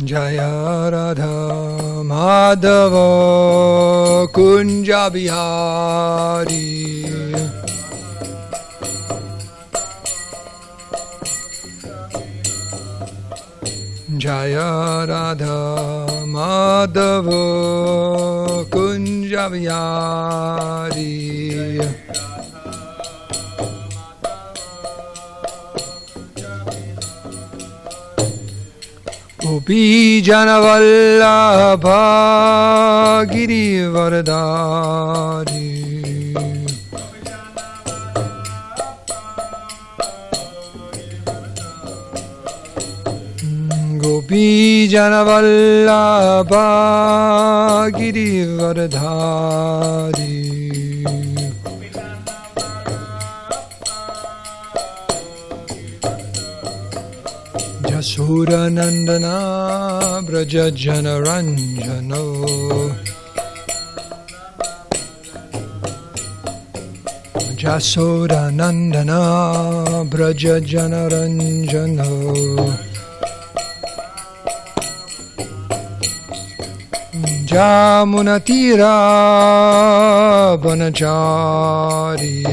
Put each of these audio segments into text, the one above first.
Jaya Radha Madhava Kunja Bihari Jaya Radha Madhava Kunja Bihari Gopi Janavallabha Girivardhari Gopi Janavallabha Girivardhari Jasura Nandana Braja Janaranjano Jasura Nandana Braja Janaranjano Jamunatira Banachari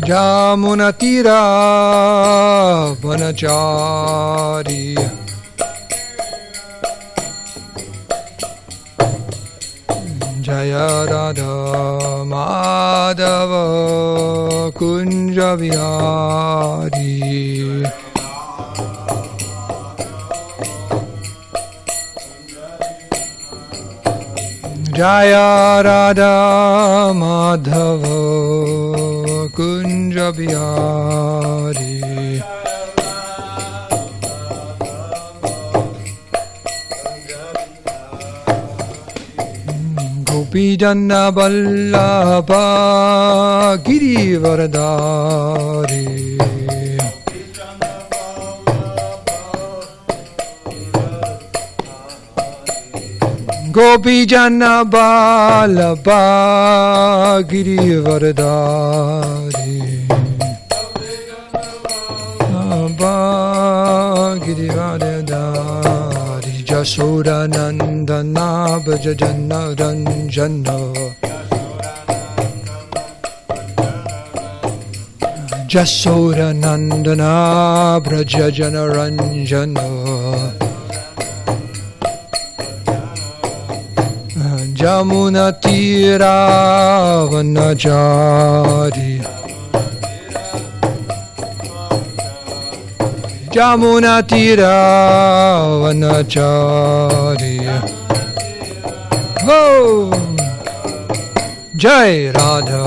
Jamunatira Vanachari Jaya Radha Madhava Kunja Vihari Jaya Radha Madhava Kunja Bihari Gopi Janna Vallabha Girivardhari Gopi Janna Vallabha Girivardhari Girivardhari Jasura Nandana Braja Janaranjana Jasura Nandana Braja Janaranjana Jamunatira Vanachari Jamunatira Vanachari Oh Jai Radha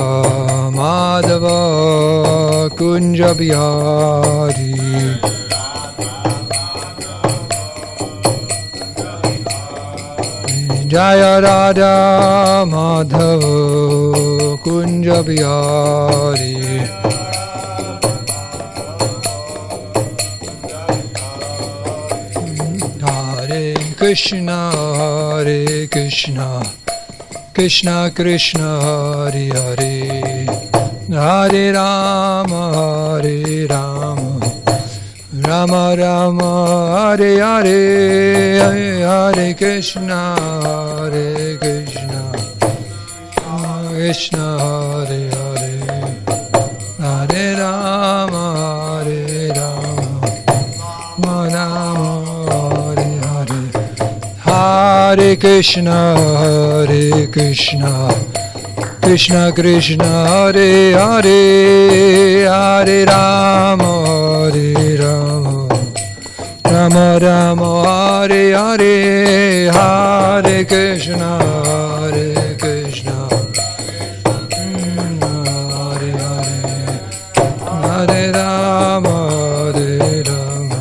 Madhava Kunja Bihari Jaya Radha Madhava Kunja Bihari Hare Krishna Hare Krishna Krishna Krishna Hare Hare Hare Rama Hare Rama Rama Rama Hare Hare Hare Krishna Hare Krishna Krishna Hare Hare Hare Rama Hare Rama Rama Hare Hare Hare Krishna Hare Krishna Krishna Krishna Hare Hare Hare Rama Hare Rama Rama Rama Hare Hare Hare Krishna Hare Krishna Hare Hare Hare Rama Hare Rama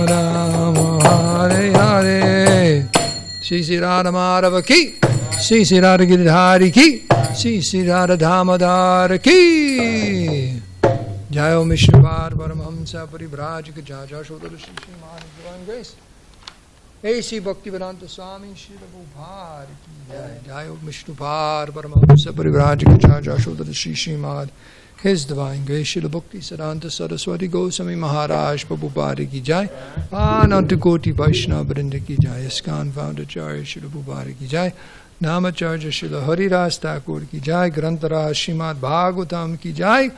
Rama Hare Hare Shri Shri Radha Madhava Ki Shri Shri Radha Giridhari Ki Shri Shri Radha Dhamadhara Ki Jai Om Vishnupada Paramahamsa Parivrajaka Jaja Shodara Shri Shri Maharaj Divine Grace A.C. Bhaktivedanta Swami Shri Prabhupada Ki Jai Jai Om Vishnupada Paramahamsa Parivrajaka Jaja Shodara Shri Shri Maharaj His Divine Grace, Srila Bhakti Siddhanta Saraswati Goswami Maharaj Prabhupada ki jai, Ananta Koti Vaishnava Vrinda ki jai, ISKCON Founder Acharya Srila Prabhupada ki jai, Namacharya Srila Haridas Thakur ki jai, Grantaraj Srimad Bhagavatam ki jai,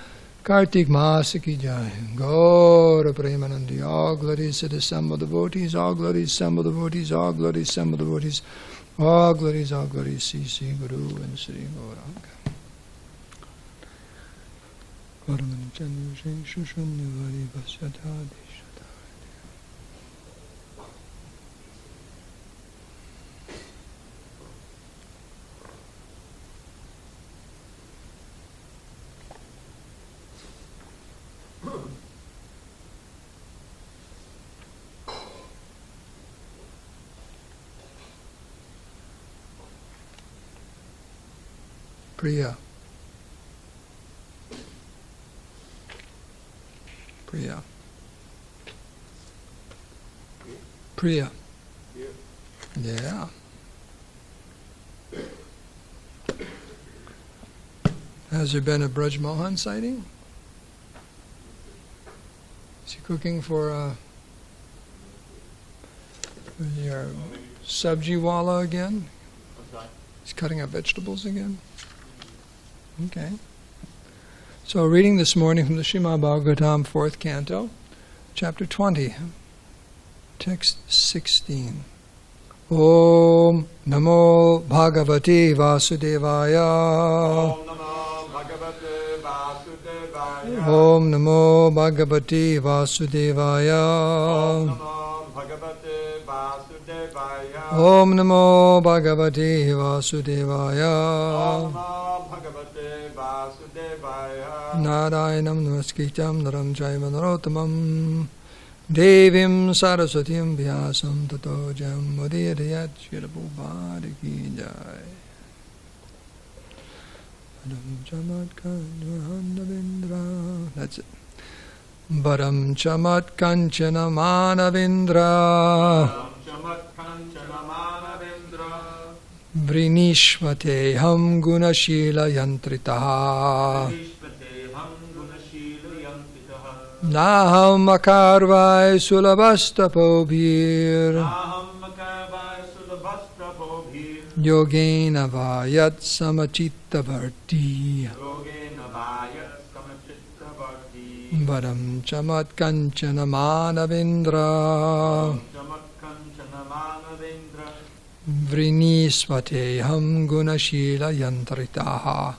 Kartik Masa ki jai, Gaura Premanandi, all glories to the assembled devotees, all glories assembled devotees, all glories assembled devotees, all glories, Sri Guru and Sri Gauranga. Priya. Priya. Priya. Yeah. Has there been a Braj Mohan sighting? Is he cooking for your sabji wala again? He's cutting up vegetables again? Okay. So reading this morning from the Srimad Bhagavatam, 4th Canto, Chapter 20, Text 16. Om Namo Bhagavate Vasudevaya. Om Namo Bhagavate Vasudevaya. Om Namo Bhagavate Vasudevaya. Narayanam Namaskritam Naram Chaiva Narottamam Devim Saraswatim Vyasam Tato Jam Udirayat Srila Prabhupada ki jai. That's it. Varam Chamat Kanchana Manavindra Vrinishvate Ham Gunashila Yantritaha Naham Akarvai Sulabhastapobhir Yogena Vayat Samachitta Bharti Varam Chamat Kanchana Manavindra Vrinisvate Ham Gunashila Yantritaha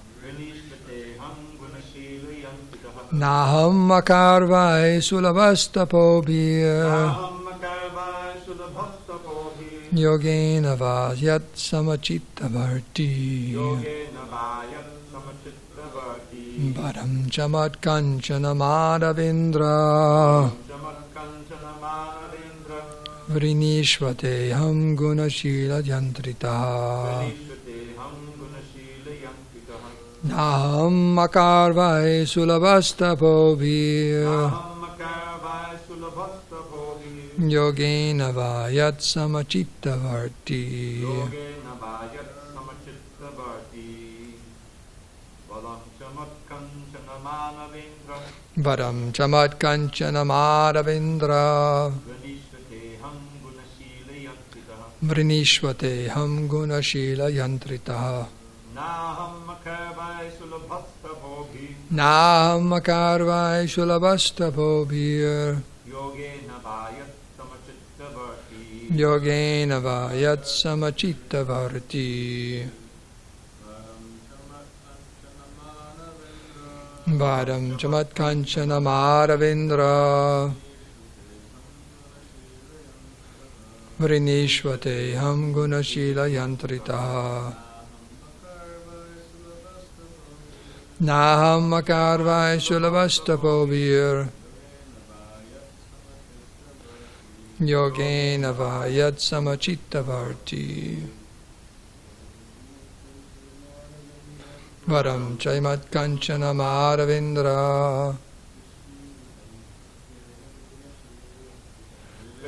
Naham Akarvai Sulabhastapobhir Yogena Vayat Samachitta Bharti Varam Chamat Kanchana Madhavindra Vrinishvate Ham Gunashila Yantritaha Naham Akarvai Sulabhastapobhir Yogena Vayat Samachitta Bharti Varam Chamat Kanchana Madhavindra Vrinishvate Ham Gunashila Yantritaha Naham Akarvai Sulabhastapobhir Yogena Vayat Samachitta Bharti Varam Chamat Kanchana Madhavindra Vrinishvate Ham Gunashila Yantritaha Naham Akarvai Sulabhastapobhir Yogena Vayat Samachitta Bharti Varam Chamat Kanchana Madhavindra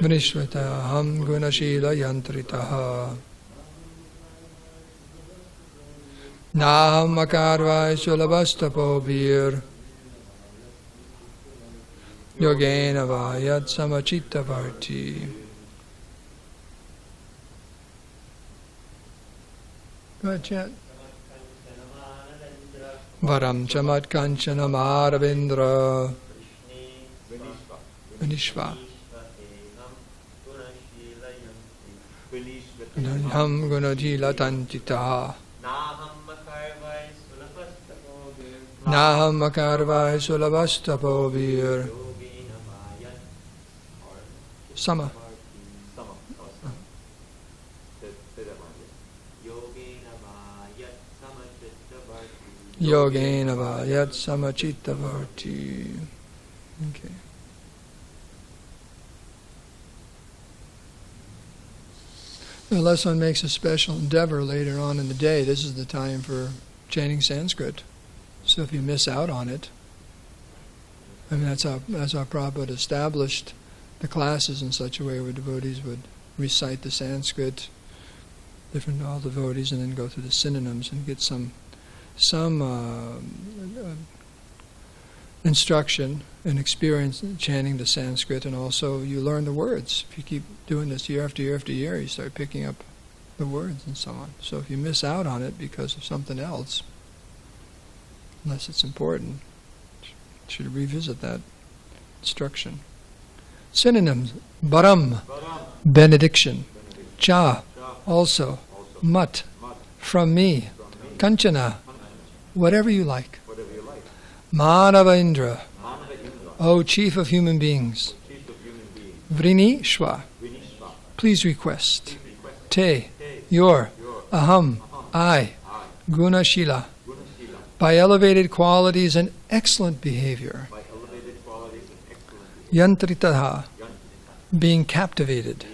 Vrinishvate Ham Gunashila Yantritaha Naham Akarvai Sulabhastapobhir Yogena va yat samachitta varti. Go ahead, chant. Varam chamat kanchana maravindra Vinishva Ham gunajila tantita Naham makarvai sulavastapovir Sama Yogena va yat samachitta varti. Okay. Unless one makes a special endeavor later on in the day, this is the time for chanting Sanskrit. So if you miss out on it, I mean that's how Prabhupada established the classes in such a way where devotees would recite the Sanskrit, all devotees, and then go through the synonyms and get some instruction and experience in chanting the Sanskrit, and also you learn the words. If you keep doing this year after year after year, you start picking up the words and so on. So if you miss out on it because of something else, unless it's important, you should revisit that instruction. Synonyms: Baram, benediction; Cha, also; Mat, from me; Kanchana, whatever you like; Manava-indra, O chief of human beings; Vrinishva, please request; Te, your; Aham, I; Gunashila, by elevated qualities and excellent behavior; Yantritaha, being captivated;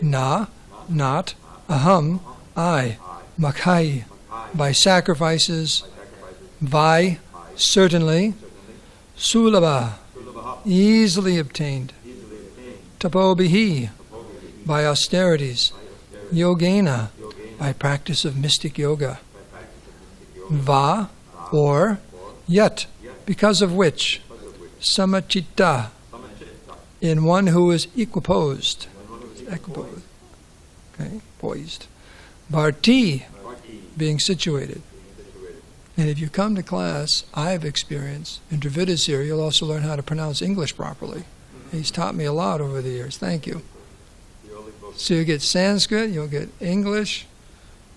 Na, not; Aham, I; Makai, by sacrifices; Vai, certainly; Sulabha, easily obtained; Tapobihi, by austerities; Yogena, by practice of mystic yoga; Va, or; Yat, because of which; Samachitta, in one who is equiposed; okay, poised; Bharti, being situated. And if you come to class, I have experience. In Dravida's here, you'll also learn how to pronounce English properly. He's taught me a lot over the years. Thank you. So you get Sanskrit, you'll get English,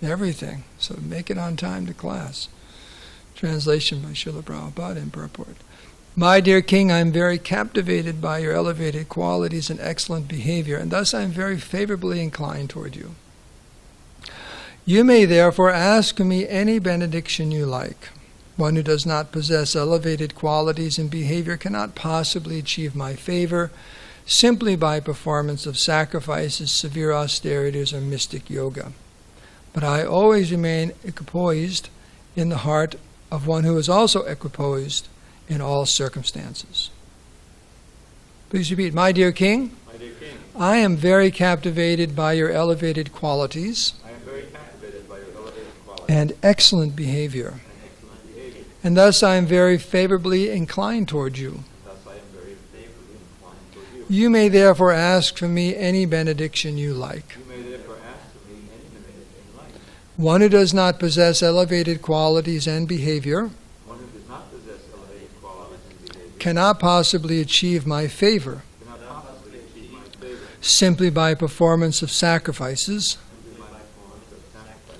everything. So make it on time to class. Translation by Srila Prabhupada in purport. My dear King, I am very captivated by your elevated qualities and excellent behavior, and thus I am very favorably inclined toward you. You may therefore ask me any benediction you like. One who does not possess elevated qualities and behavior cannot possibly achieve my favor simply by performance of sacrifices, severe austerities, or mystic yoga. But I always remain equipoised in the heart of one who is also equipoised in all circumstances. Please repeat. My dear King, I am very captivated by your elevated qualities and excellent behavior. And thus I am very favorably inclined toward you. You may therefore ask from me any benediction you like. One who does not possess elevated qualities and behavior cannot possibly achieve my favor simply by performance of sacrifices,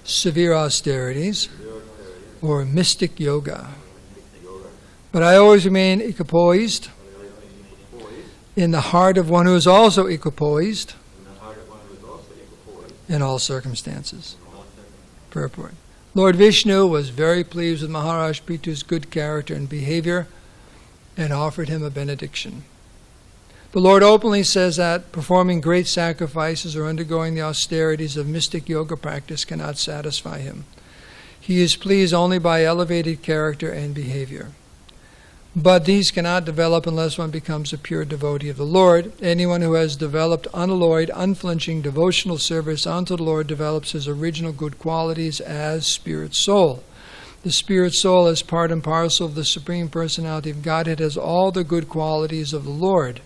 severe austerities, or mystic yoga. But I always remain equipoised in the heart of one who is also equipoised in all circumstances. Purport. Lord Vishnu was very pleased with Maharaj Prithu's good character and behavior and offered him a benediction. The Lord openly says that performing great sacrifices or undergoing the austerities of mystic yoga practice cannot satisfy him. He is pleased only by elevated character and behavior. But these cannot develop unless one becomes a pure devotee of the Lord. Anyone who has developed unalloyed, unflinching devotional service unto the Lord develops his original good qualities as spirit soul. The spirit soul, as part and parcel of the Supreme Personality of Godhead, has all the good qualities of the Lord.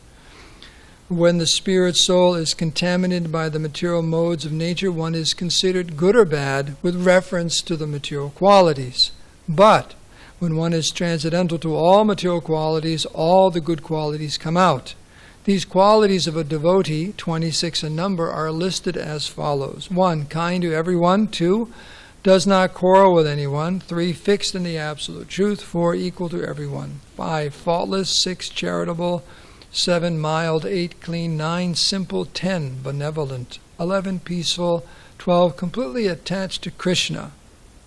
When the spirit soul is contaminated by the material modes of nature, one is considered good or bad with reference to the material qualities. But when one is transcendental to all material qualities, all the good qualities come out. These qualities of a devotee, 26 in number, are listed as follows. 1. Kind to everyone. 2. Does not quarrel with anyone. 3. Fixed in the absolute truth. 4. Equal to everyone. 5. Faultless. 6. Charitable. 7. Mild. 8. Clean. 9. Simple. 10. Benevolent. 11. Peaceful. 12. Completely attached to Krishna.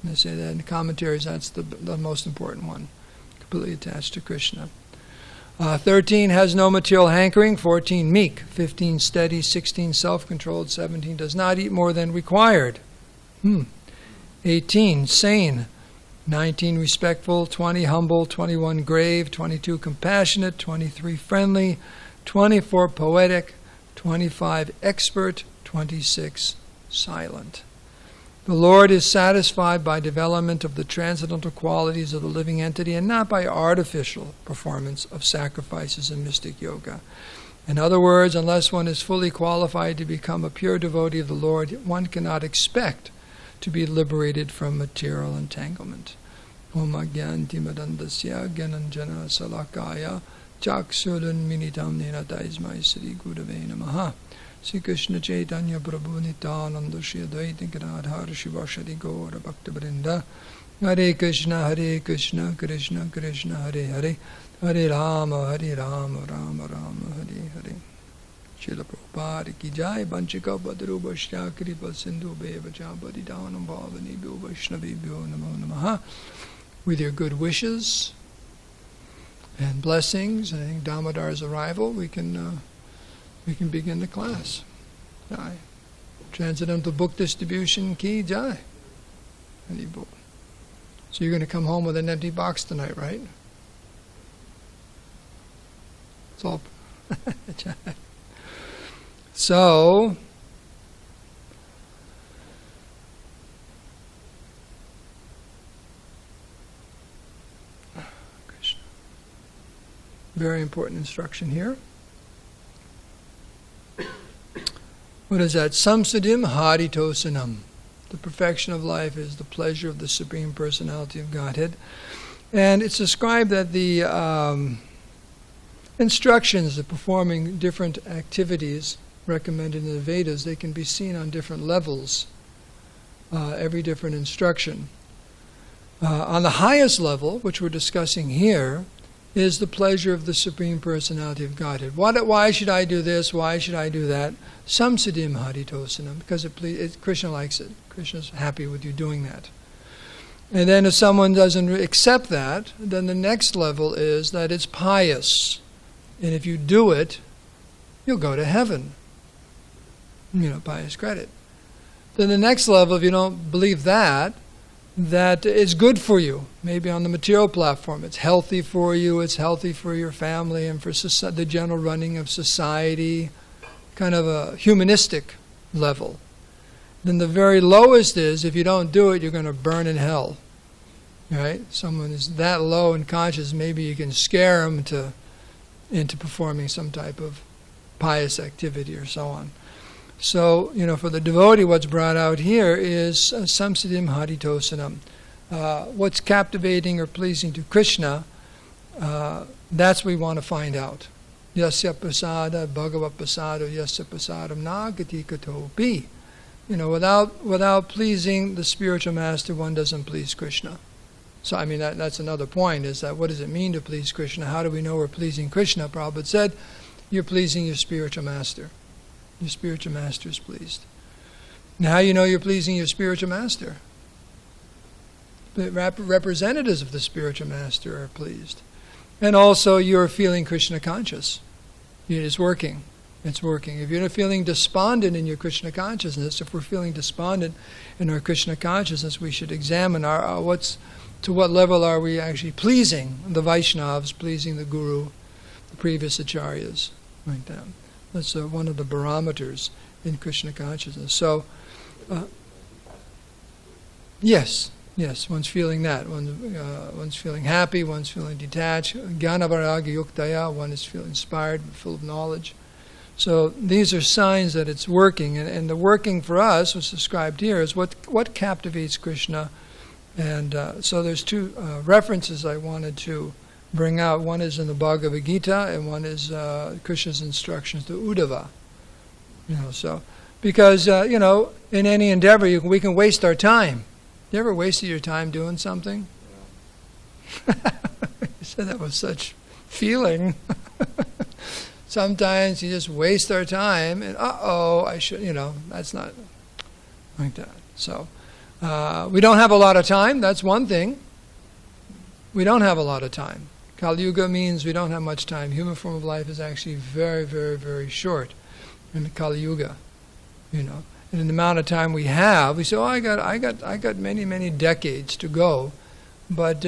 And they say that in the commentaries, that's the most important one. Completely attached to Krishna. 13. Has no material hankering. 14. Meek. 15. Steady. 16. Self-controlled. 17. Does not eat more than required. 18. Sane. 19. Respectful. 20. Humble. 21. Grave. 22. Compassionate. 23. Friendly. 24. Poetic. 25. Expert. 26. Silent. The Lord is satisfied by development of the transcendental qualities of the living entity and not by artificial performance of sacrifices in mystic yoga. In other words, unless one is fully qualified to become a pure devotee of the Lord, one cannot expect to be liberated from material entanglement. Om Agyanti Madandasya Gyananjana Salakaya Chaksulun Minitam Nirataismai Sri Gurave Namaha. Sri Krishna Chaitanya Prabhu Nityananda Shri Advaita Gadadhar Shivashadi Gaura Bhakta Vrinda. Hare Krishna Krishna Krishna Hare Hare Hare Rama Rama Rama Hare Hare. Srila Prabhupada Ki Jai. Banchika Badru Bhashya Kripa Sindhu Bevacha Badidanam Bhavani Bhyo Vaishnavi Bhyo Namo Namaha. With your good wishes and blessings, and I think Damodar's arrival, we can begin the class. Jai. Transcendental Book Distribution Ki Jai. So you're going to come home with an empty box tonight, right? It's all. So, Krishna. Very important instruction here. What is that? Samsiddhim haritosanam. The perfection of life is the pleasure of the Supreme Personality of Godhead. And it's described that the instructions of performing different activities recommended in the Vedas, they can be seen on different levels, every different instruction. On the highest level, which we're discussing here, is the pleasure of the Supreme Personality of Godhead. Why should I do this? Why should I do that? Samsiddhim haritosanam, because Krishna likes it. Krishna's happy with you doing that. And then if someone doesn't accept that, then the next level is that it's pious. And if you do it, you'll go to heaven. Pious credit. Then the next level, if you don't believe that it's good for you. Maybe on the material platform, it's healthy for you, it's healthy for your family and for the general running of society, kind of a humanistic level. Then the very lowest is, if you don't do it, you're going to burn in hell. Right? Someone is that low in conscious, maybe you can scare them into performing some type of pious activity or so on. So, for the devotee, what's brought out here is samsiddhim haritosanam. What's captivating or pleasing to Krishna, that's what we want to find out. Yasya prasada bhagawatsaptaha yasya prasadam nagati katopi. Without pleasing the spiritual master, one doesn't please Krishna. So, that's another point, is that what does it mean to please Krishna? How do we know we're pleasing Krishna? Prabhupada said, you're pleasing your spiritual master. Your spiritual master is pleased. Now, how you know you're pleasing your spiritual master? The representatives of the spiritual master are pleased. And also, you're feeling Krishna conscious. It's working. It's working. If you're feeling despondent in your Krishna consciousness, if we're feeling despondent in our Krishna consciousness, we should examine to what level are we actually pleasing the Vaishnavas, pleasing the Guru, the previous acharyas, like that. That's one of the barometers in Krishna consciousness. So, yes, Yes, one's feeling that. One's feeling happy, one's feeling detached. Jnana vairagya yuktaya, one is feeling inspired, full of knowledge. So these are signs that it's working. And the working for us, what's described here, is what captivates Krishna. And so there's two references I wanted to bring out. One is in the Bhagavad Gita, and one is Krishna's instructions to Uddhava. Because in any endeavor, we can waste our time. You ever wasted your time doing something? Yeah. You said that with such feeling. Sometimes you just waste our time, and I should, that's not like that. So we don't have a lot of time. That's one thing. We don't have a lot of time. Kali Yuga means we don't have much time. Human form of life is actually very, very, very short in the Kali Yuga, And in the amount of time we have, we say, I got many, many decades to go. But,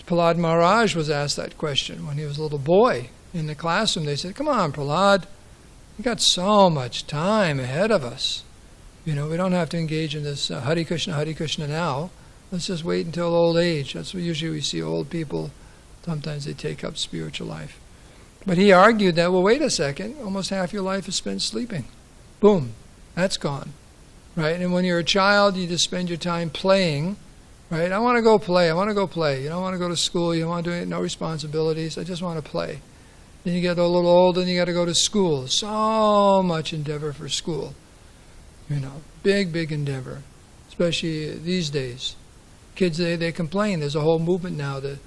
Prahlad Maharaj was asked that question when he was a little boy in the classroom. They said, come on, Prahlad, you got so much time ahead of us. We don't have to engage in this Hare Krishna now. Let's just wait until old age. That's what usually we see old people. Sometimes they take up spiritual life. But he argued that, well, wait a second, almost half your life is spent sleeping. Boom, that's gone, right? And when you're a child, you just spend your time playing, right? I want to go play. You don't want to go to school. You don't want to do it, no responsibilities. I just want to play. Then you get a little older and you got to go to school. So much endeavor for school, big endeavor, especially these days. Kids, they complain. There's a whole movement now to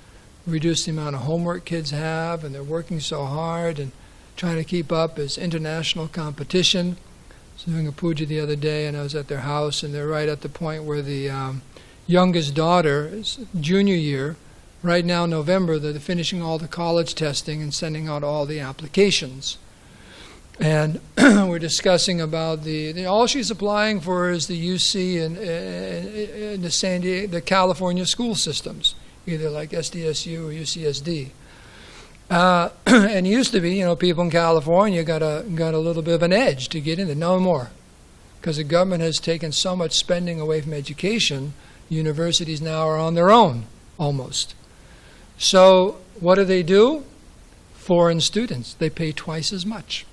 reduce the amount of homework kids have, and they're working so hard and trying to keep up as international competition. I was doing a puja the other day, and I was at their house, and they're right at the point where the youngest daughter is junior year. Right now, November, they're finishing all the college testing and sending out all the applications. And we're discussing about all she's applying for is the UC and the SanDiego, the California school systems, either like SDSU or UCSD. And it used to be, people in California got a little bit of an edge to get in there. No more. Because the government has taken so much spending away from education, universities now are on their own, almost. So what do? Foreign students, they pay twice as much.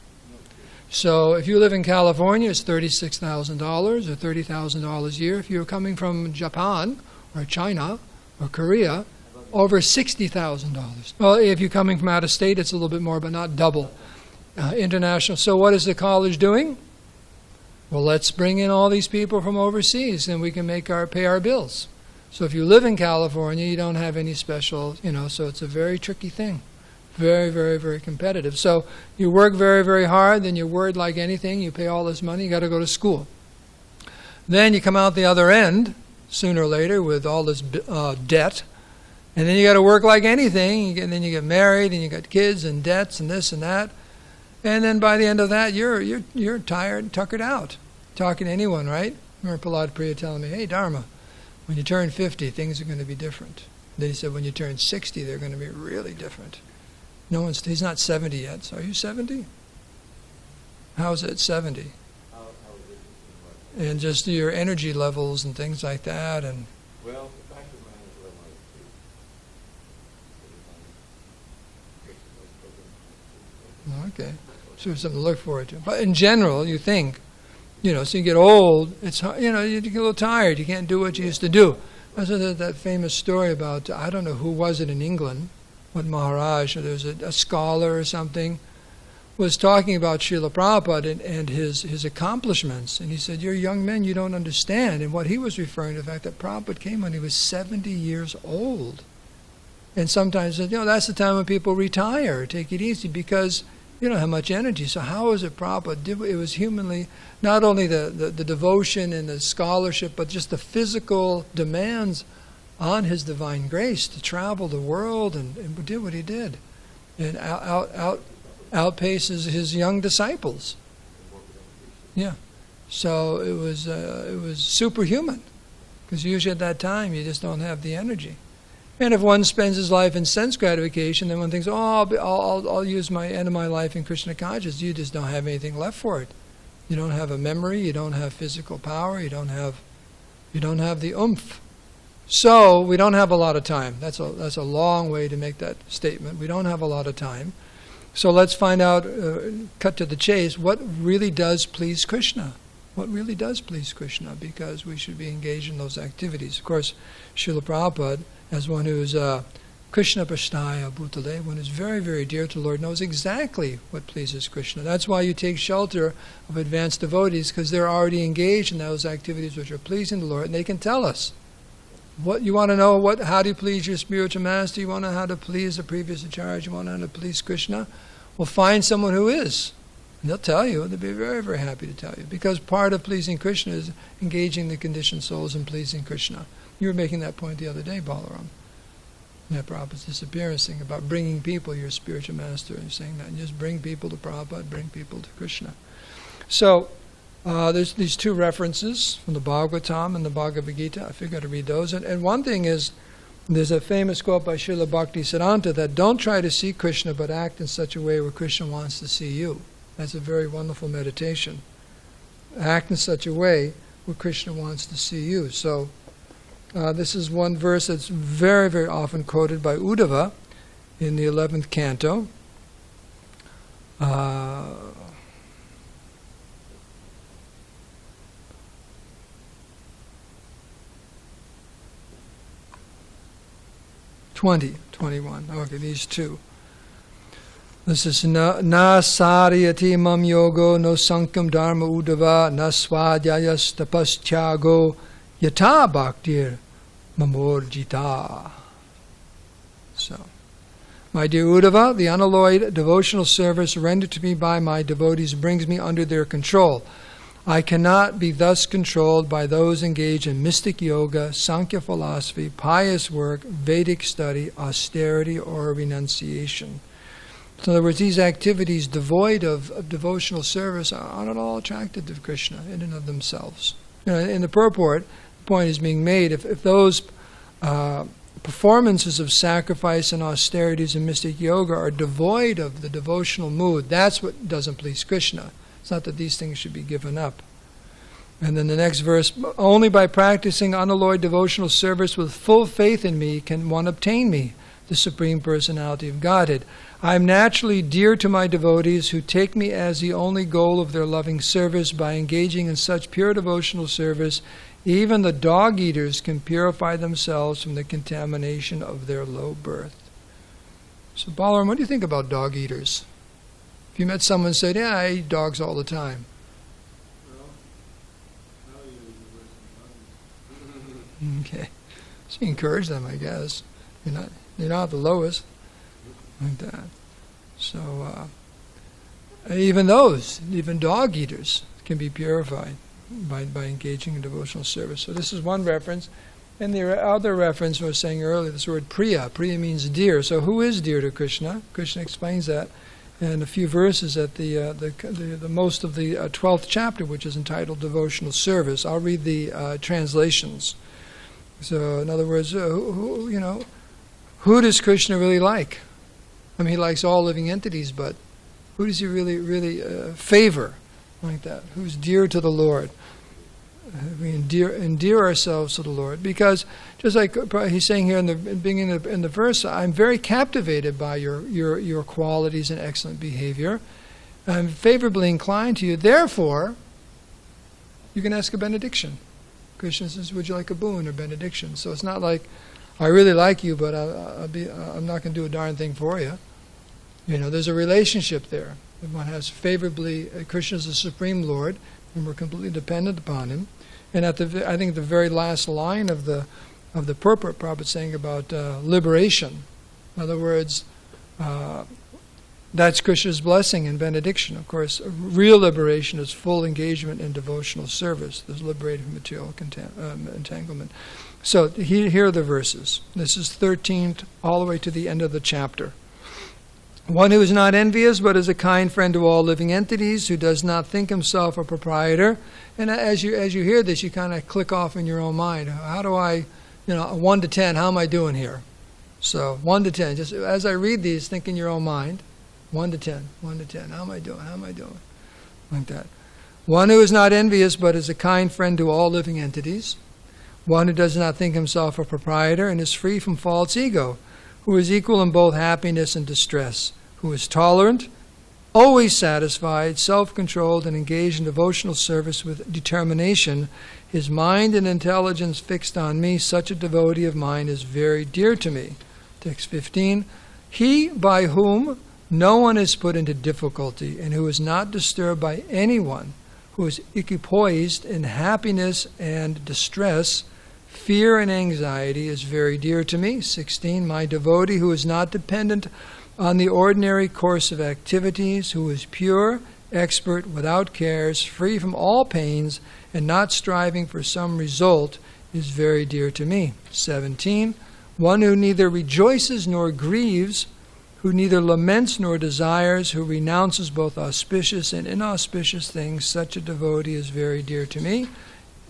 So if you live in California, it's $36,000 or $30,000 a year. If you're coming from Japan or China or Korea, over $60,000. Well, if you're coming from out of state, it's a little bit more, but not double. International. So what is the college doing? Well, let's bring in all these people from overseas, and we can pay our bills. So if you live in California, you don't have any special, so it's a very tricky thing. Very, very, very competitive. So you work very, very hard, then you're worried like anything, you pay all this money, you got to go to school. Then you come out the other end, sooner or later, with all this debt. And then you got to work like anything, and then you get married, and you got kids and debts and this and that. And then by the end of that, you're tired and tuckered out. Talking to anyone, right? I remember Prahlad Priya telling me, hey, Dharma, when you turn 50, things are going to be different. Then he said, when you turn 60, they're going to be really different. He's not 70 yet. So are you 70? How's it 70? And just your energy levels and things like that. And well, the fact of the matter is I okay. So there's something to look forward to. But in general, you think, so you get old, it's hard, you get a little tired, you can't do what you used to do. That's that famous story about, I don't know who was it in England, what Maharaj, or there was a scholar or something, was talking about Srila Prabhupada and his accomplishments. And he said, you're young men, you don't understand. And what he was referring to, the fact that Prabhupada came when he was 70 years old. And sometimes, that's the time when people retire, take it easy, because you don't have much energy. So how is it Prabhupada? It was humanly, not only the devotion and the scholarship, but just the physical demands on his divine grace to travel the world and did what he did. And outpaces his young disciples. Yeah. So it was superhuman. Because usually at that time you just don't have the energy. And if one spends his life in sense gratification, then one thinks, I'll use my end of my life in Krishna consciousness. You just don't have anything left for it. You don't have a memory, you don't have physical power, you don't have, You don't have the oomph. So we don't have a lot of time. That's a long way to make that statement. We don't have a lot of time. So let's find out, cut to the chase, what really does please Krishna? What really does please Krishna? Because we should be engaged in those activities. Of course, Srila Prabhupada, as one who is Krishna Prashnaya Bhutale, one who's very, very dear to the Lord, knows exactly what pleases Krishna. That's why you take shelter of advanced devotees, because they're already engaged in those activities which are pleasing the Lord, and they can tell us. What you want to know, how do you please your spiritual master? You want to know how to please the previous acharya? You want to know how to please Krishna? Well, find someone who is. And they'll tell you. They'll be very, very happy to tell you. Because part of pleasing Krishna is engaging the conditioned souls in pleasing Krishna. You were making that point the other day, Balaram. In that Prabhupada's disappearance thing about bringing people, your spiritual master, and saying that. And just bring people to Prabhupada, bring people to Krishna. So, there's these two references from the Bhagavatam and the Bhagavad Gita. I figured to read those. And one thing is, there's a famous quote by Srila Bhaktisiddhanta that don't try to see Krishna, but act in such a way where Krishna wants to see you. That's a very wonderful meditation. Act in such a way where Krishna wants to see you. So this is one verse that's very, very often quoted by Uddhava in the 11th canto. 21. Okay, these two. This is na saryati mam yogo no sankham dharma uddhava na swadhyayas tapaschyago yata bhaktir mamorjita. So, my dear Uddhava, the unalloyed devotional service rendered to me by my devotees brings me under their control. I cannot be thus controlled by those engaged in mystic yoga, Sankhya philosophy, pious work, Vedic study, austerity, or renunciation. So in other words, these activities devoid of devotional service are not at all attractive to Krishna in and of themselves. In the purport, the point is being made, if those performances of sacrifice and austerities in mystic yoga are devoid of the devotional mood, that's what doesn't please Krishna. It's not that these things should be given up. And then the next verse, only by practicing unalloyed devotional service with full faith in me can one obtain me, the Supreme Personality of Godhead. I am naturally dear to my devotees who take me as the only goal of their loving service. By engaging in such pure devotional service, even the dog-eaters can purify themselves from the contamination of their low birth. So Balaram, what do you think about dog-eaters? If you met someone and said, yeah, I eat dogs all the time. Okay. So you encourage them, I guess. You're not the lowest. Like that. So even dog eaters can be purified by engaging in devotional service. So this is one reference. And the other reference I was saying earlier, this word priya. Priya means dear. So who is dear to Krishna? Krishna explains that in a few verses at the most of the 12th chapter, which is entitled Devotional Service. I'll read the translations. So, in other words, who does Krishna really like? I mean, he likes all living entities, but who does he really favor like that? Who's dear to the Lord? We endear ourselves to the Lord, because just like he's saying here in the verse, I'm very captivated by your qualities and excellent behavior. I'm favorably inclined to you. Therefore, you can ask a benediction. Krishna says, "Would you like a boon or benediction?" So it's not like I really like you, but I'm not going to do a darn thing for you. There's a relationship there. One has favorably. Krishna is the Supreme Lord, and we're completely dependent upon him. And I think the very last line of the purport, Prabhupada saying about liberation. In other words, that's Krishna's blessing and benediction. Of course, real liberation is full engagement in devotional service. There's liberated from material entanglement. So here are the verses. This is 13th all the way to the end of the chapter. One who is not envious, but is a kind friend to all living entities, who does not think himself a proprietor. And as you hear this, you kind of click off in your own mind. How do I, 1 to 10, how am I doing here? So 1 to 10, just as I read these, think in your own mind. 1 to 10, 1 to 10, how am I doing? How am I doing? Like that. One who is not envious, but is a kind friend to all living entities. one who does not think himself a proprietor and is free from false ego, who is equal in both happiness and distress, who is tolerant, always satisfied, self-controlled, and engaged in devotional service with determination, his mind and intelligence fixed on me, such a devotee of mine is very dear to me. Text 15, he by whom no one is put into difficulty and who is not disturbed by anyone, who is equipoised in happiness and distress, fear and anxiety is very dear to me. 16, my devotee who is not dependent on the ordinary course of activities, who is pure, expert, without cares, free from all pains, and not striving for some result, is very dear to me. 17, one who neither rejoices nor grieves, who neither laments nor desires, who renounces both auspicious and inauspicious things, such a devotee is very dear to me.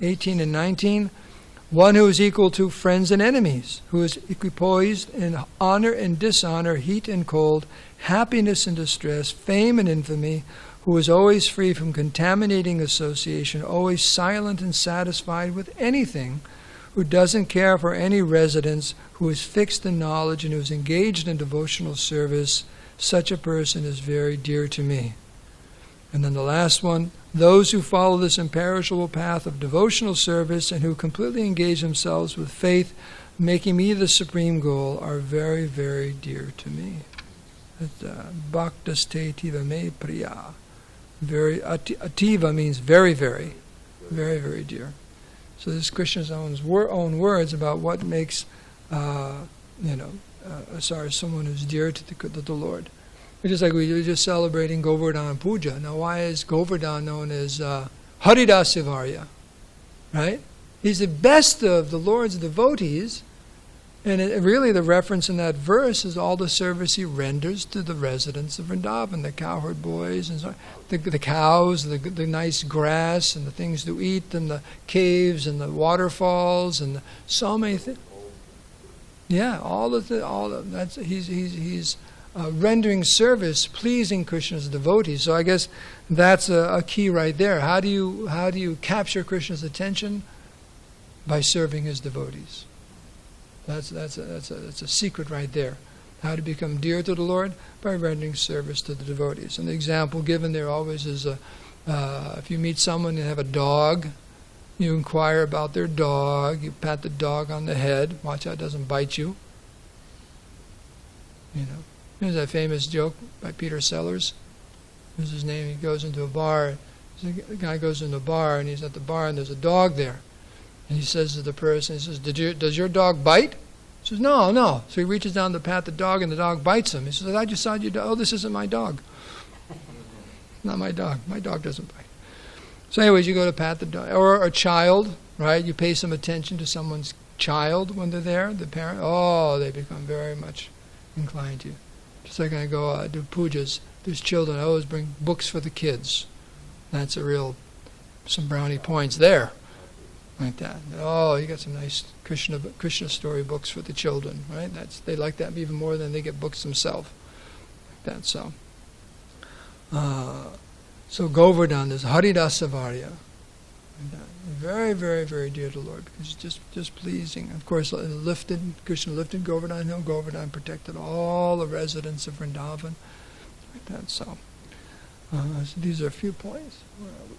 18 and 19, one who is equal to friends and enemies, who is equipoised in honor and dishonor, heat and cold, happiness and distress, fame and infamy, who is always free from contaminating association, always silent and satisfied with anything, who doesn't care for any residence, who is fixed in knowledge and who is engaged in devotional service, such a person is very dear to me. And then the last one, those who follow this imperishable path of devotional service and who completely engage themselves with faith, making me the supreme goal, are very, very dear to me. Bhaktaste tiva me priya. Very, ativa means very, very, very, very dear. So this is Krishna's own words about what makes, someone who's dear to the Lord. It's just like we were just celebrating Govardhan Puja. Now, why is Govardhan known as Haridasa Varya? Right? He's the best of the Lord's devotees, and really the reference in that verse is all the service he renders to the residents of Vrindavan, the cowherd boys, and so the cows, the nice grass, and the things to eat, and the caves, and the waterfalls, and so many things. Yeah, he's rendering service, pleasing Krishna's devotees. So I guess that's a key right there. How do you capture Krishna's attention? By serving his devotees. That's a secret right there. How to become dear to the Lord? By rendering service to the devotees. And the example given there always is, if you meet someone and have a dog, you inquire about their dog, you pat the dog on the head, watch out it doesn't bite you. There's that famous joke by Peter Sellers. What's his name? He goes into a bar. The guy goes into a bar, and he's at the bar, and there's a dog there. And he says to the person, he says, does your dog bite? He says, no. So he reaches down to pat the dog, and the dog bites him. He says, I just saw you. Oh, this isn't my dog. Not my dog. My dog doesn't bite. So anyways, you go to pat the dog. Or a child, right? You pay some attention to someone's child when they're there, the parent. Oh, they become very much inclined to you. Just like I go do pujas, there's children. I always bring books for the kids. That's some brownie points there. Like that. Oh, you got some nice Krishna story books for the children, right? They like that even more than they get books themselves. Like that. So Govardhan is Haridasa Varya. Very, very, very dear to the Lord because it's just pleasing. Of course, Krishna lifted Govardhan Hill. Govardhan protected all the residents of Vrindavan. Like that. So these are a few points. Where are we?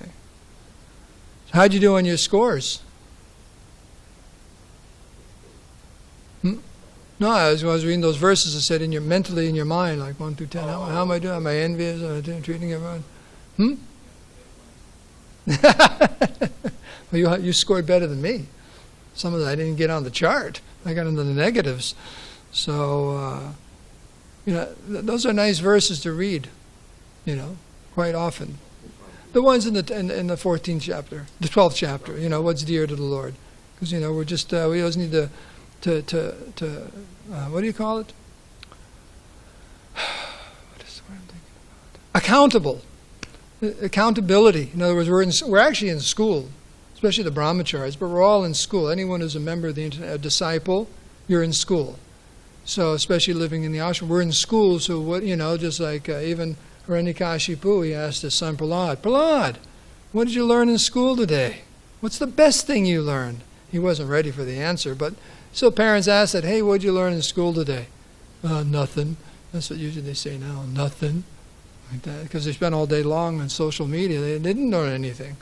Okay. How'd you do on your scores? No, I was reading those verses that said mentally in your mind, like 1 through 10. How am I doing? Am I envious? Am I treating everyone? Well, you scored better than me. Some of that I didn't get on the chart. I got into the negatives. So, those are nice verses to read, quite often. The ones in the 14th chapter, the 12th chapter, what's dear to the Lord. Because, we're just, we always need to what do you call it? What is the word I'm thinking about? Accountable. Accountability. In other words, we're actually in school, especially the brahmacharis, but we're all in school. Anyone who's a member of the a disciple, you're in school. So, especially living in the ashram, we're in school, so what, just like even Hiranyakashipu, he asked his son Prahlad, what did you learn in school today? What's the best thing you learned? He wasn't ready for the answer, but so parents asked that, hey, what'd you learn in school today? Nothing. That's what usually they say now, nothing. Like that, because they spent all day long on social media. They didn't learn anything.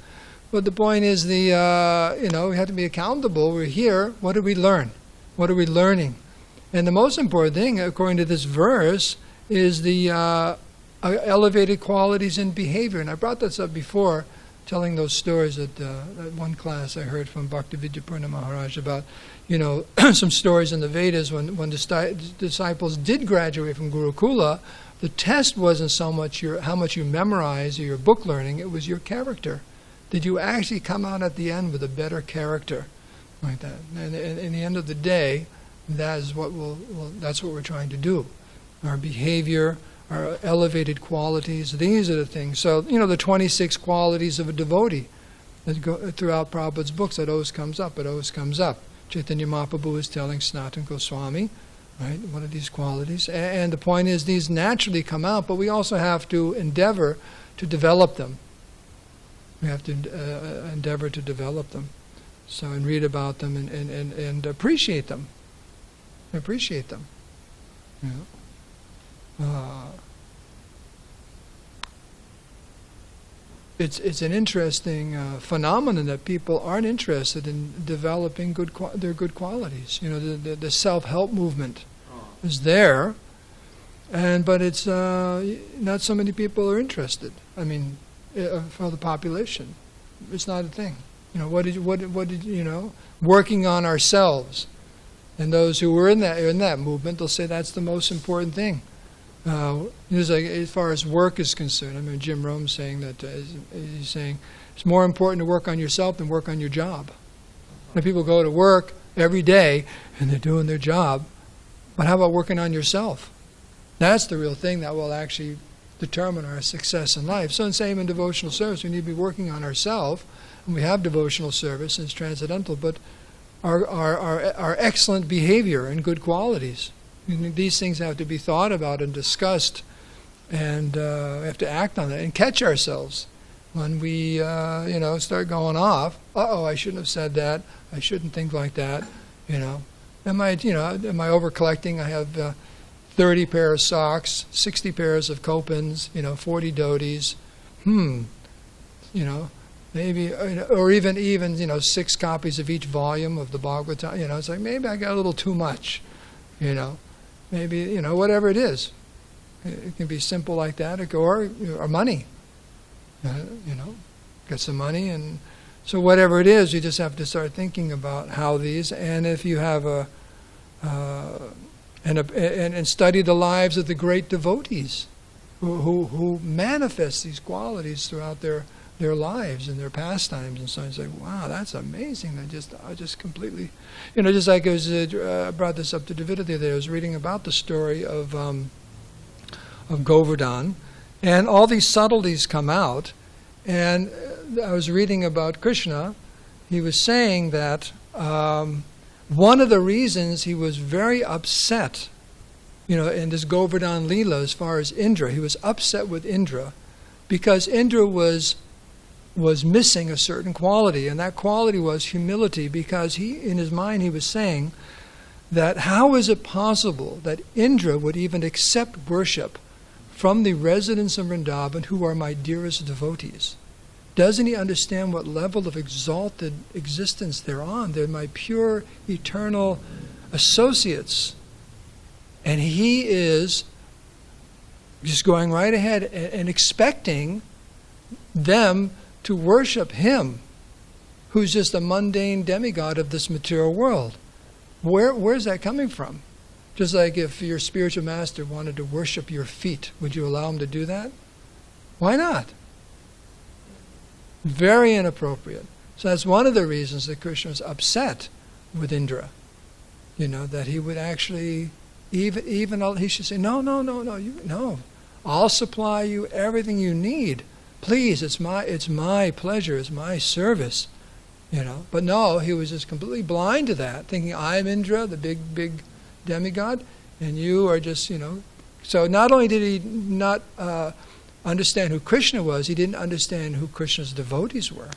But the point is, we have to be accountable. We're here. What did we learn? What are we learning? And the most important thing, according to this verse, is the elevated qualities in behavior. And I brought this up before, telling those stories at one class I heard from Bhakti Vidyapurna Maharaj about, some stories in the Vedas when the disciples did graduate from Gurukula. The test wasn't so much how much you memorize or your book learning, it was your character. Did you actually come out at the end with a better character? Like that. And in the end of the day, that's what we're trying to do. Our behavior, our elevated qualities, these are the things. So, the 26 qualities of a devotee that go throughout Prabhupada's books, that always comes up, Chaitanya Mahaprabhu is telling Sanatana Goswami, right, one of these qualities. And the point is, these naturally come out, but we also have to endeavor to develop them. We have to endeavor to develop them. So, and read about them and appreciate them. Appreciate them. It's an interesting phenomenon that people aren't interested in developing their good qualities. The self-help movement is there, but it's not so many people are interested. I mean, for the population, it's not a thing. What did working on ourselves, and those who were in that movement, they'll say that's the most important thing. As far as work is concerned, I mean, Jim Rome's saying that he's saying it's more important to work on yourself than work on your job. When people go to work every day and they're doing their job, but how about working on yourself? That's the real thing that will actually determine our success in life. So, same in devotional service, we need to be working on ourselves, and we have devotional service, and it's transcendental, but our excellent behavior and good qualities. These things have to be thought about and discussed, and we have to act on it and catch ourselves when we, start going off. I shouldn't have said that. I shouldn't think like that. Am I over collecting? I have 30 pairs of socks, 60 pairs of copins, 40 dhotis. Maybe, or even 6 copies of each volume of the Bhagavatam. It's like maybe I got a little too much. Maybe, whatever it is. It can be simple like that, or money. Get some money, and so whatever it is, you just have to start thinking about how these, and if you have and study the lives of the great devotees who manifest these qualities throughout their lives and their pastimes and so on. It's like, wow, that's amazing. I just completely, just like I brought this up to David the other day. I was reading about the story of Govardhan, and all these subtleties come out. And I was reading about Krishna. He was saying that one of the reasons he was very upset, in this Govardhan Leela, as far as Indra, he was upset with Indra because Indra was missing a certain quality, and that quality was humility, because in his mind he was saying that how is it possible that Indra would even accept worship from the residents of Vrindavan who are my dearest devotees? Doesn't he understand what level of exalted existence they're on? They're my pure, eternal associates. And he is just going right ahead and expecting them to worship him, who's just a mundane demigod of this material world. Where's that coming from? Just like if your spiritual master wanted to worship your feet, would you allow him to do that? Why not? Very inappropriate. So that's one of the reasons that Krishna was upset with Indra. That he would actually, even he should say, no, I'll supply you everything you need. Please, it's my pleasure, it's my service, But no, he was just completely blind to that, thinking I'm Indra, the big demigod, and you are just, So not only did he not understand who Krishna was, he didn't understand who Krishna's devotees were.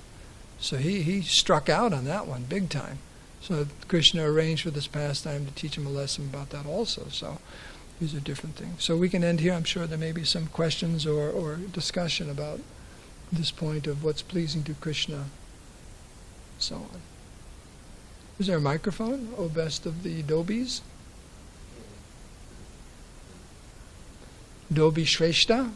So he struck out on that one big time. So Krishna arranged for this pastime to teach him a lesson about that also. So these are different things. So we can end here. I'm sure there may be some questions or discussion about this point of what's pleasing to Krishna, so on. Is there a microphone? Oh, best of the Dobis? Dobi Shrestha?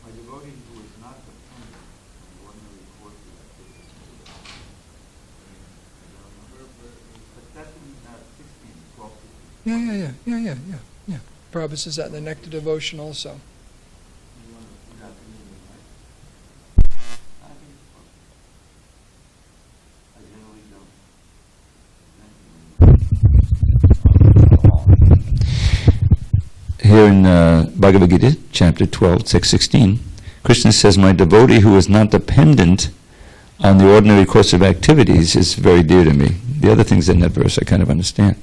My devotee who is not dependent on the ordinary course of activities. But that's in 16, 12, 16. Yeah. Prabhupada says that in the Nectar Devotion also. You want to do that in right? I think it's possible. I generally don't. Here in Bhagavad Gita, chapter 12, text 16, Krishna says, my devotee who is not dependent on the ordinary course of activities is very dear to me. The other things in that verse I kind of understand.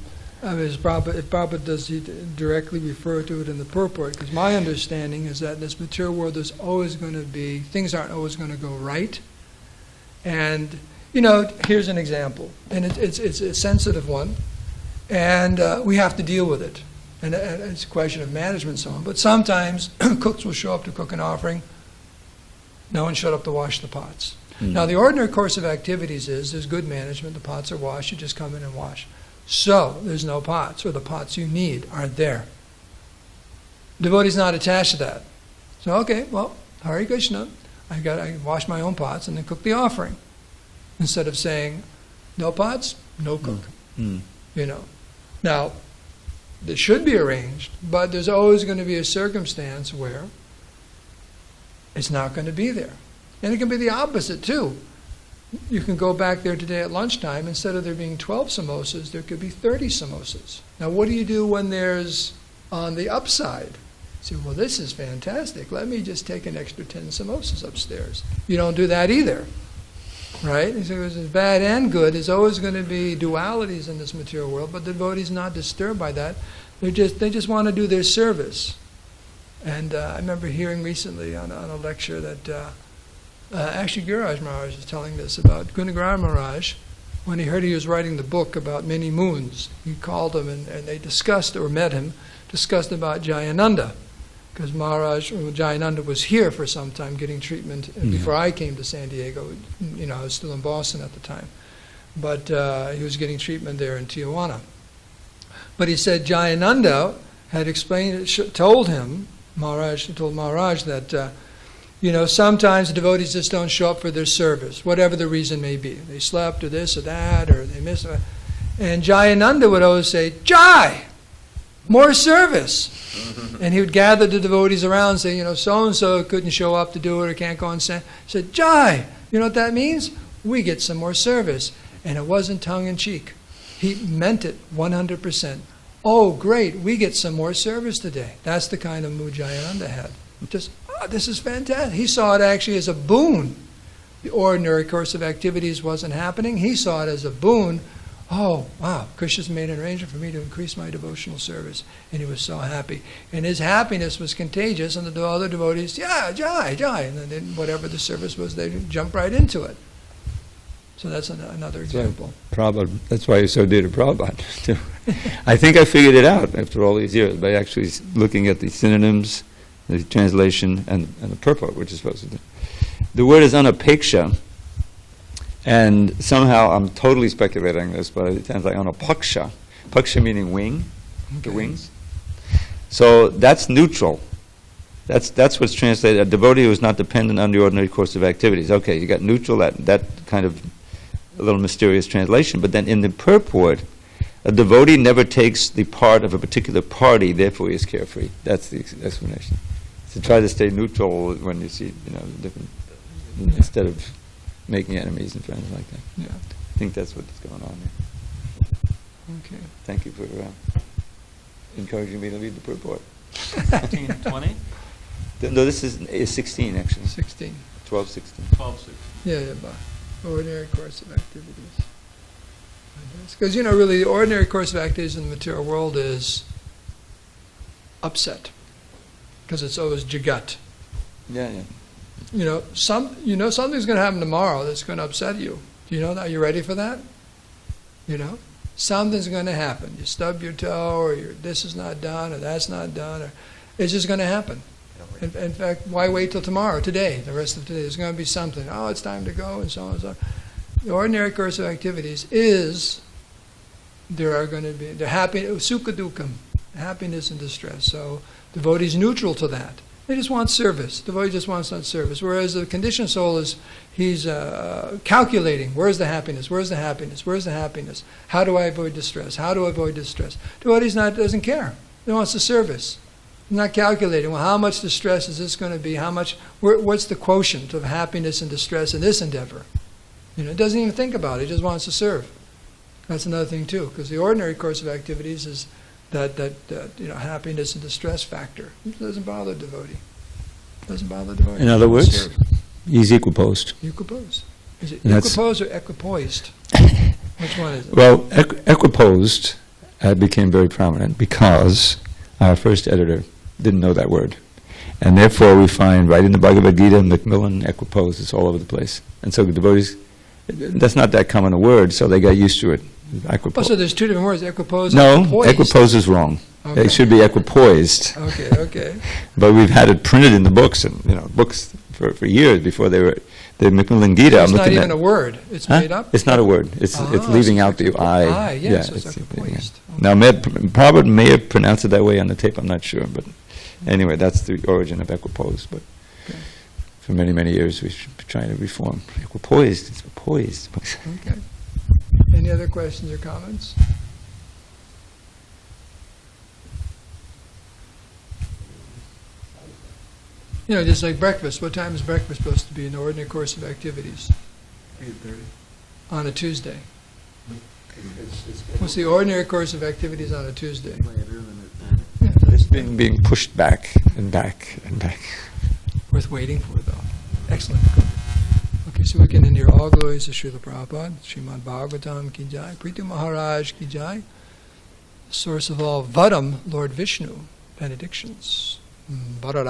I mean, if Prabhupada does he directly refer to it in the purport, because my understanding is that in this material world there's always going to be, things aren't always going to go right. And, here's an example, and it's a sensitive one, and we have to deal with it. And it's a question of management and so on. But sometimes cooks will show up to cook an offering. No one showed up to wash the pots. Now, the ordinary course of activities is there's good management. The pots are washed. You just come in and wash. So there's no pots, or the pots you need aren't there. Devotee's not attached to that. So, okay, well, Hare Krishna. I wash my own pots and then cook the offering. Instead of saying, no pots, no cook. Now, it should be arranged, but there's always going to be a circumstance where it's not going to be there. And it can be the opposite, too. You can go back there today at lunchtime. Instead of there being 12 samosas, there could be 30 samosas. Now, what do you do when there's on the upside? You say, well, this is fantastic. Let me just take an extra 10 samosas upstairs. You don't do that either. Right? So it's bad and good. There's always going to be dualities in this material world, but the devotee's not disturbed by that. They just want to do their service. And I remember hearing recently on a lecture that actually Giraj Maharaj was telling this about Gunagraj Maharaj. When he heard he was writing the book about many moons, he called him and they discussed about Jayananda. Because Jayananda was here for some time getting treatment before I came to SanDiego. I was still in Boston at the time. But he was getting treatment there in Tijuana. But he said Jayananda had told Maharaj that, sometimes the devotees just don't show up for their service, whatever the reason may be. They slept or this or that, or they missed it. And Jayananda would always say, Jai! More service. And he would gather the devotees around and say, so-and-so couldn't show up to do it or can't go on He said, Jai, you know what that means? We get some more service. And it wasn't tongue-in-cheek. He meant it 100%. Oh, great, we get some more service today. That's the kind of mood Jayananda had. Just, this is fantastic. He saw it actually as a boon. The ordinary course of activities wasn't happening. He saw it as a boon. Oh, wow, Krishna's made an arrangement for me to increase my devotional service. And he was so happy. And his happiness was contagious, and the other devotees, yeah, Jai. And then whatever the service was, they jumped right into it. So that's another example. Prabhupada, that's why you're so dear to Prabhupada, too. I think I figured it out after all these years by actually looking at the synonyms, the translation, and the purport, which is supposed to do. The word is anapeksha. And somehow, I'm totally speculating on this, but it sounds like anapaksha. Paksha meaning wing, the wings. So that's neutral. That's what's translated. A devotee who is not dependent on the ordinary course of activities. Okay, you got neutral, that kind of a little mysterious translation. But then in the purport, a devotee never takes the part of a particular party, therefore he is carefree. That's the explanation. So try to stay neutral when you see, different, instead of making enemies and friends like that. Yeah. I think that's what's going on there. Okay. Thank you for encouraging me to read the purport. 15, 20? No, this is 16 actually. 16. 12, 16. 12, 16. Yeah, but ordinary course of activities. Because, really, the ordinary course of activities in the material world is upset. Because it's always jagat. Yeah, yeah. You know, something's going to happen tomorrow that's going to upset you. Do you know that? Are you ready for that? You know, something's going to happen. You stub your toe, or this is not done, or that's not done, or it's just going to happen. In fact, why wait till tomorrow? Today, the rest of today, there's going to be something. Oh, it's time to go, and so on and so on. The ordinary course of activities is there are going to be the sukha dukkam, happiness and distress. So devotee's neutral to that. They just want service. Devotee just wants that service. Whereas the conditioned soul he's calculating. Where's the happiness? Where's the happiness? Where's the happiness? How do I avoid distress? How do I avoid distress? Devotee's doesn't care. He wants the service. He's not calculating. Well, how much distress is this going to be? How much? What's the quotient of happiness and distress in this endeavor? You know, he doesn't even think about it. He just wants to serve. That's another thing too, because the ordinary course of activities is that happiness and distress factor. It doesn't bother the devotee. Doesn't bother the devotee. In other words, he's equiposed. Equiposed. Is it And that's- equiposed or equipoised? Which one is it? Well, equiposed became very prominent because our first editor didn't know that word. And therefore we find right in the Bhagavad Gita, Macmillan, equiposed, it's all over the place. And so the devotees, that's not that common a word, so they got used to it. Oh, so there's two different words, equiposed No, and equipoised. equiposed is wrong. Okay. It should be equipoised. Okay. But we've had it printed in the books, and books for years before they were the Macmillan Gita. It's I'm not looking even at, a word. It's Huh? made up? It's not a word. It's leaving so out the I. yes, it's it's- equipoised. Now, Prabhupada may have pronounced it that way on the tape. I'm not sure, but anyway, that's the origin of equiposed. But Okay. for many, many years, we've been trying to reform equipoised. It's poised. Okay. Any other questions or comments? You know, just like breakfast. What time is breakfast supposed to be in the ordinary course of activities 8:30. on a Tuesday? What's the ordinary course of activities on a Tuesday? Yeah, It's being pushed back and back and back. worth waiting for, though. Excellent. Good. Okay, so we can end here. All glories to Srila Prabhupada, srimadbhagavatam ki jai, Priti Maharaj ki jai, source of all Vadam, Lord Vishnu, benedictions. Varada.